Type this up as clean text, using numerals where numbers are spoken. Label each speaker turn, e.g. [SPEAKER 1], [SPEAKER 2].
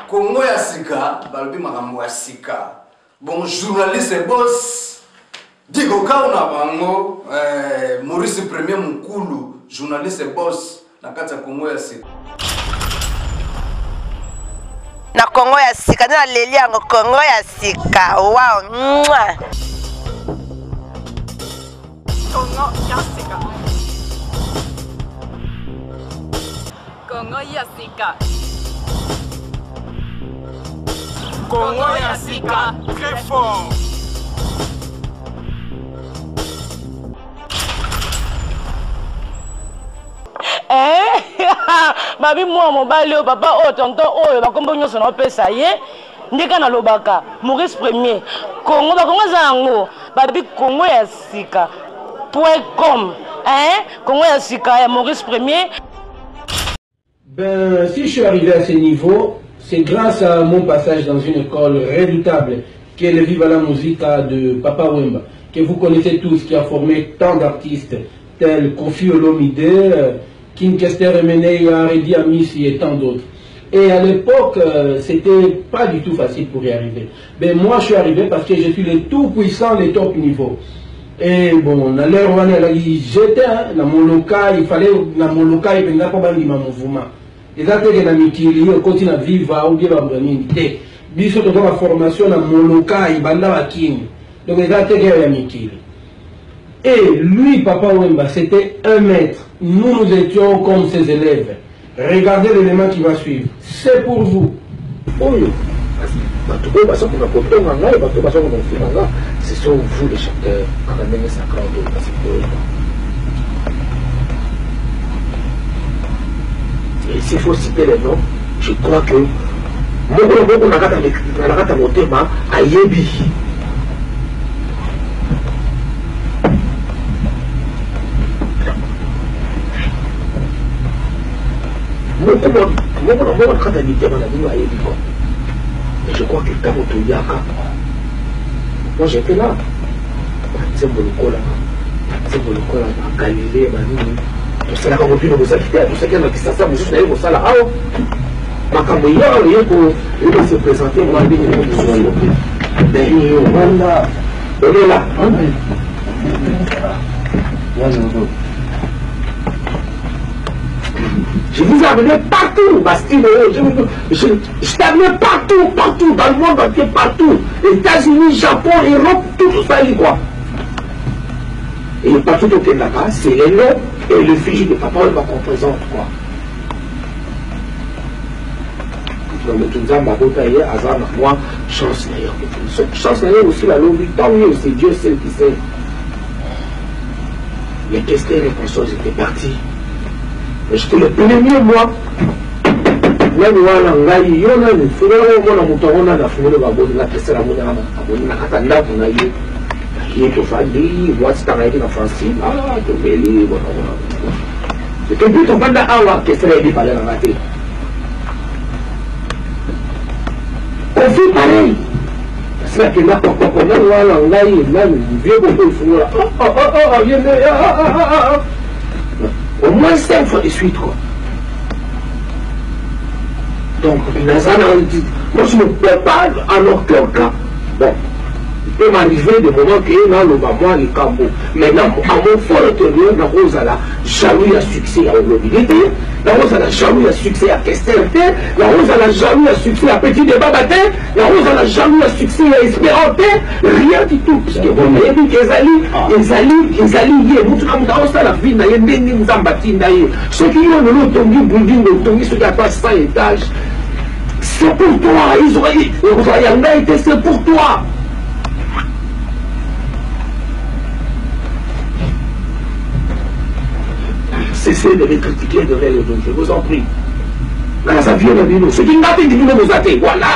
[SPEAKER 1] Congo ya sika, balobi makambo ya sika. Bon, journaliste boss, Digo Kauna bango, Maurice Premier Mukulu, journaliste boss, na kati ya Congo ya sika.
[SPEAKER 2] Na Congo ya sika, na leli yango Congo ya sika. Wow, mwah.
[SPEAKER 3] Congo ya sika. Congo ya sika.
[SPEAKER 4] Congo ya sika, très fort.
[SPEAKER 5] Babi moi mobali o papa o tonton oyo bakombo nyonso na pesa ye ndeka na lobaka Maurice Premier Congo bakongo zango babi Congo ya sika.com Congo ya sika ya Maurice Premier.
[SPEAKER 6] Ben, si je suis arrivé à ce niveau, c'est grâce à mon passage dans une école redoutable qui est le Viva la Musica de Papa Wemba, que vous connaissez tous, qui a formé tant d'artistes tels Koffi Olomide, King Kester Emeneya, Redi Amissi et tant d'autres. Et à l'époque, c'était pas du tout facile pour y arriver. Ben, moi, je suis arrivé parce que je suis le tout puissant, le top niveau. Et bon, dans l'heure où j'étais dans mon local, il fallait dans mon local, il fallait pas ma mouvement. Et là, tu es dans Mikili, on continue à vivre, ou bien à venir. Bien sûr, dans la formation dans mon local, il va là King. Donc, là, tu es dans Mikili. Et lui, Papa Wemba, c'était un maître. Nous, nous étions comme ses élèves. Regardez l'élément qui va suivre. C'est pour vous.
[SPEAKER 7] Ce sont vous les chanteurs en amenant ça quand on passe et s'il faut citer les noms, je crois que on a gâté mon thème à Yebi. Et je crois que Kamoto Yaka, moi j'étais là. C'est Bolokola, Galilée, Manini. Tout ça là, quand on peut nous acquitter, tout ça qui est dans ça, mais juste d'aller au salaire. Ah, Makamboya, il va se présenter, moi, il va se présenter. Voilà. On est là. Je vous ai amené partout, Bastille, je t'ai amené partout, dans le monde entier, partout. États-Unis, Japon, Europe, tout ça, il quoi. Et partout au Canada, c'est les noms et le fils de Papa Wemba qu'on présente, quoi. Moi, chance d'ailleurs. Chance d'ailleurs aussi, la longue, tant mieux, c'est Dieu seul qui sait. Les questions et les consoles étaient partis. J'étais le premier, moi. Là, nous avons eu le frère, on a monté la foule de la question de la katana, on a eu. Il est famille, moi, c'est un été en Francine. Ah, tu es libre. C'est que tout le monde a un question de parler dans la tête. On fait pareil. C'est que là, on a eu vieux beaucoup de foule. Au moins 5 fois de suite, quoi. Donc, moi, je ne peux pas en aucun cas. Bon, il peut m'arriver des moments que dans le moment, les cambo. Maintenant, à mon fort intérieur, la rose à la jaloux à succès à l'obligité, la rose à la jaloux à succès à Kestelté, la rose à la jaloux à succès à Petit Débat Baté, la rose à la jaloux à succès à Espéranté, rien du tout. Parce que bon, il y a des Ezali, la vie, il y a des Nzambati, ceux qui ont le tongi, building, le tongi, ceux qui n'ont pas 100 étages, c'est pour toi, ils ont été, c'est pour toi. Cessez de les critiquer de réel, je vous en prie. Là, ça vient de nous. Ce qui n'a pas été dit, nous a été. Voilà.